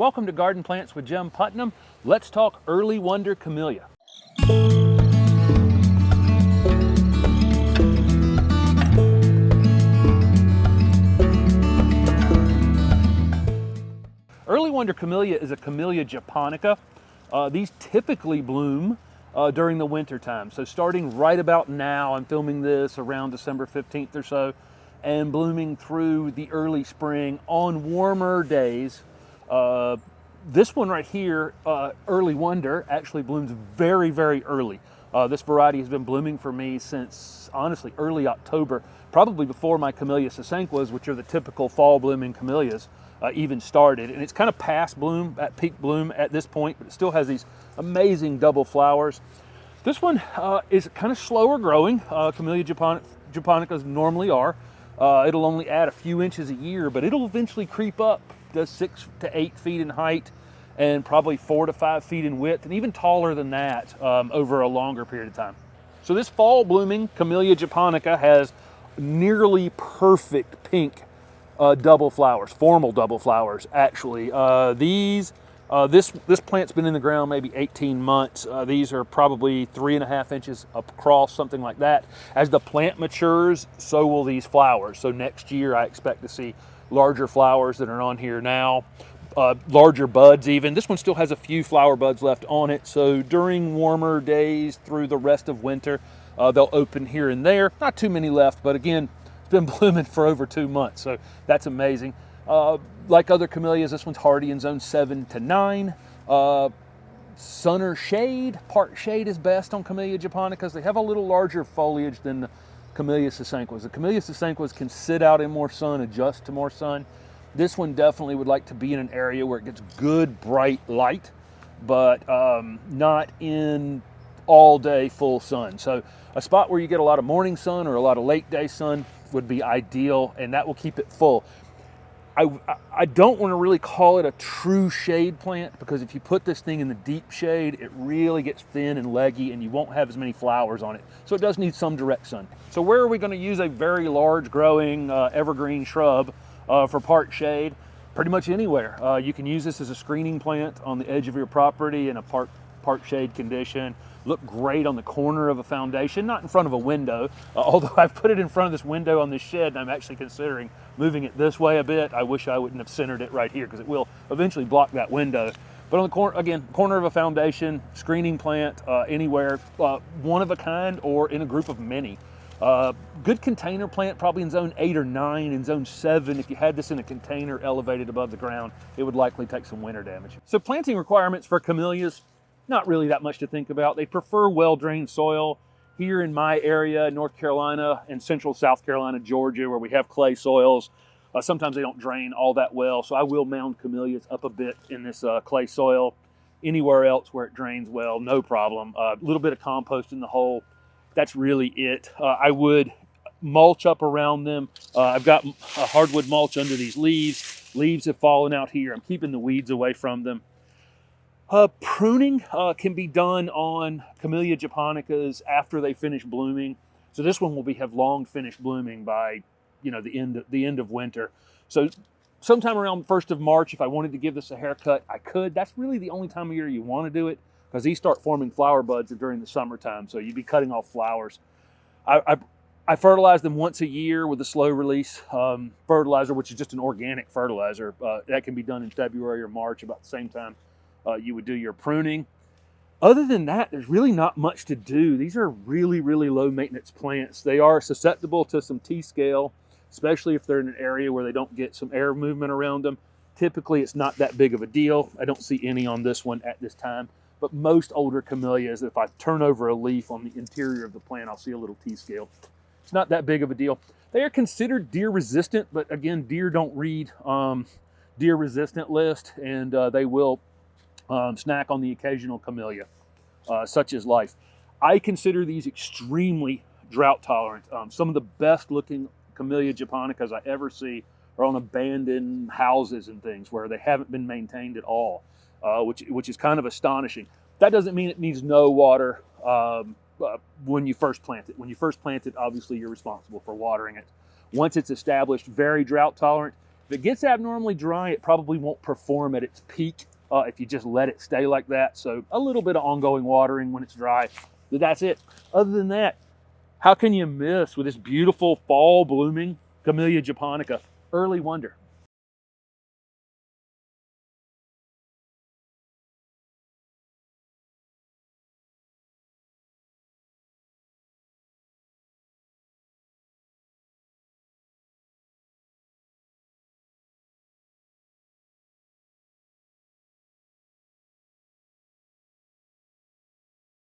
Welcome to Garden Plants with Jim Putnam. Let's talk Early Wonder Camellia. Early Wonder Camellia is a Camellia japonica. These typically bloom during the winter time. So starting right about now, I'm filming this around December 15th or so, and blooming through the early spring on warmer days. This one right here, Early Wonder, actually blooms very, very early. This variety has been blooming for me since, honestly, early October, probably before my Camellia sasanquas, which are the typical fall blooming camellias, even started. And it's kind of past bloom, at peak bloom at this point, but it still has these amazing double flowers. This one is kind of slower growing. Camellia japonicas normally are. It'll only add a few inches a year, but it'll eventually creep up to 6 to 8 feet in height and probably 4 to 5 feet in width, and even taller than that over a longer period of time. So this fall blooming Camellia japonica has nearly perfect pink double flowers, formal double flowers actually. This plant's been in the ground maybe 18 months. These are probably 3.5 inches across, something like that. As the plant matures, so will these flowers. So next year I expect to see larger flowers that are on here now, larger buds even. This one still has a few flower buds left on it, so during warmer days through the rest of winter, they'll open here and there. Not too many left, but again, it's been blooming for over 2 months, so that's amazing. Like other camellias, this one's hardy in zone 7 to 9. Sun or shade, part shade is best on Camellia japonicas. They have a little larger foliage than the Camellia sasanquas. The Camellia sasanquas can sit out in more sun, adjust to more sun. This one definitely would like to be in an area where it gets good bright light, but not in all day full sun. So a spot where you get a lot of morning sun or a lot of late day sun would be ideal, and that will keep it full. I don't want to really call it a true shade plant, because if you put this thing in the deep shade, it really gets thin and leggy and you won't have as many flowers on it. So it does need some direct sun. So where are we going to use a very large growing evergreen shrub for part shade? Pretty much anywhere. You can use this as a screening plant on the edge of your property in a part shade condition. Look great on the corner of a foundation, not in front of a window, although I've put it in front of this window on this shed, and I'm actually considering moving it this way a bit. I wish I wouldn't have centered it right here, because it will eventually block that window. But on the corner, again, corner of a foundation, screening plant, anywhere, one of a kind or in a group of many. Good container plant, probably in zone 8 or 9. In zone 7, if you had this in a container elevated above the ground, it would likely take some winter damage. So planting requirements for camellias, not really that much to think about. They prefer well-drained soil. Here in my area, North Carolina and central South Carolina, Georgia, where we have clay soils, sometimes they don't drain all that well. So I will mound camellias up a bit in this clay soil. Anywhere else where it drains well, no problem. A little bit of compost in the hole. That's really it. I would mulch up around them. I've got a hardwood mulch under these leaves. Leaves have fallen out here. I'm keeping the weeds away from them. Pruning can be done on Camellia japonicas after they finish blooming. So this one will have long finished blooming by, the end of winter. So sometime around 1st of March, if I wanted to give this a haircut, I could. That's really the only time of year you want to do it, because these start forming flower buds during the summertime. So you'd be cutting off flowers. I fertilize them once a year with a slow release fertilizer, which is just an organic fertilizer. That can be done in February or March, about the same time you would do your pruning. Other than that, there's really not much to do. These are really, really low maintenance plants. They are susceptible to some T-scale, especially if they're in an area where they don't get some air movement around them. Typically, it's not that big of a deal. I don't see any on this one at this time, but most older camellias, if I turn over a leaf on the interior of the plant, I'll see a little T-scale. It's not that big of a deal. They are considered deer resistant, but again, deer don't read deer resistant list, and they will snack on the occasional camellia, such as life. I consider these extremely drought tolerant. Some of the best looking Camellia japonicas I ever see are on abandoned houses and things where they haven't been maintained at all, which is kind of astonishing. That doesn't mean it needs no water when you first plant it. When you first plant it, obviously you're responsible for watering it. Once it's established, very drought tolerant, If it gets abnormally dry, it probably won't perform at its peak if you just let it stay like that. So a little bit of ongoing watering when it's dry, but that's it. Other than that, how can you miss with this beautiful fall blooming Camellia japonica? Early Wonder.